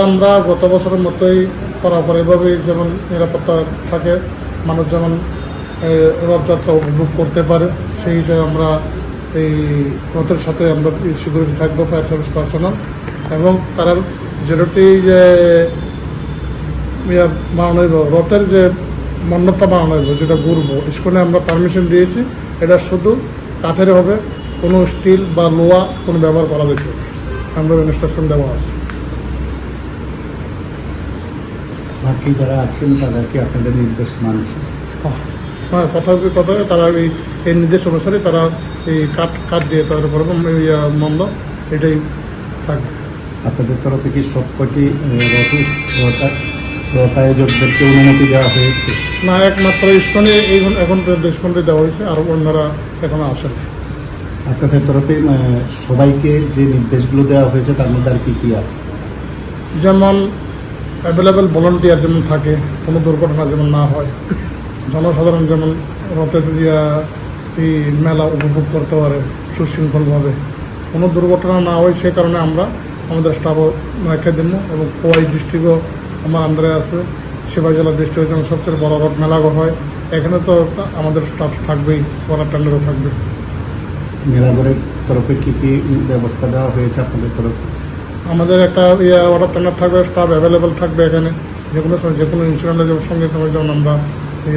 আমরা গত বছরের মতোই পরাপরিভাবে যেমন নিরাপত্তা থাকে, মানুষ যেমন রথযাত্রা উপভোগ করতে পারে, সেই হিসাবে আমরা এই রথের সাথে আমরা সিকিউরিটি থাকবো, ফায়ার সার্ভিস পার্সোনাল, এবং তারা যেটি যে বানানো হইব, রথের যে মণ্ডপটা বানানো হইব, যেটা ঘুরবো, স্কুলে আমরা পারমিশন দিয়েছি, এটা শুধু কাঠের হবে, কোনো স্টিল বা লোহা কোনো ব্যবহার করা যেত, আমরা ইনস্ট্রাকশন দেওয়া আছে। বাকি যারা আছেন তারা কি আপনাদের নির্দেশ মানছে? হ্যাঁ, কথা তারা এই নির্দেশ অনুসারে তারা এই কাঠ দিয়ে তাদের মন্দ এটাই থাকবে। আপনাদের তরফে কি সবকটি রথ আয়োজকদেরকে অনুমতি দেওয়া হয়েছে? না, একমাত্র ইস্কনে এখন পর্যন্ত ইস্কনে দেওয়া হয়েছে, আর অন্যরা এখনো আসেন। আপনাদের তরফে সবাইকে যে নির্দেশগুলো দেওয়া হয়েছে তার মধ্যে আর কি কি আছে? যেমন অ্যাভেলেবেল ভলান্টিয়ার যেমন থাকে, কোনো দুর্ঘটনা যেমন না হয়, জনসাধারণ যেমন রথের এই মেলা উপভোগ করতে পারে সুশৃঙ্খলভাবে, কোনো দুর্ঘটনা না হয়, সে কারণে আমরা আমাদের স্টাফও রেখে দিব। এবং কোয়াই ডিস্ট্রিক্টও আমার আন্ডারে আছে, সেবা জেলা ডিস্ট্রিক্ট যেমন সবচেয়ে বড় রথ মেলা হয়, এখানে তো আমাদের স্টাফ থাকবেই, বড় টেন্ডারও থাকবে। মেলাঘরের তরফে কি কি ব্যবস্থা দেওয়া হয়েছে আপনাদের তরফে? আমাদের একটা ওয়াটার টেন্ডার থাকবে, স্টাফ অ্যাভেলেবেল থাকবে এখানে, যে কোনো সময় যে কোনো ইনসিডেন্টের যেমন সঙ্গে সঙ্গে যেমন আমরা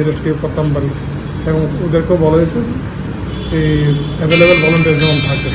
রেস্কিউ করতাম পারি, এবং ওদেরকেও বলা হয়েছে এই অ্যাভেলেবেল ভলান্টিয়ার যেমন থাকে।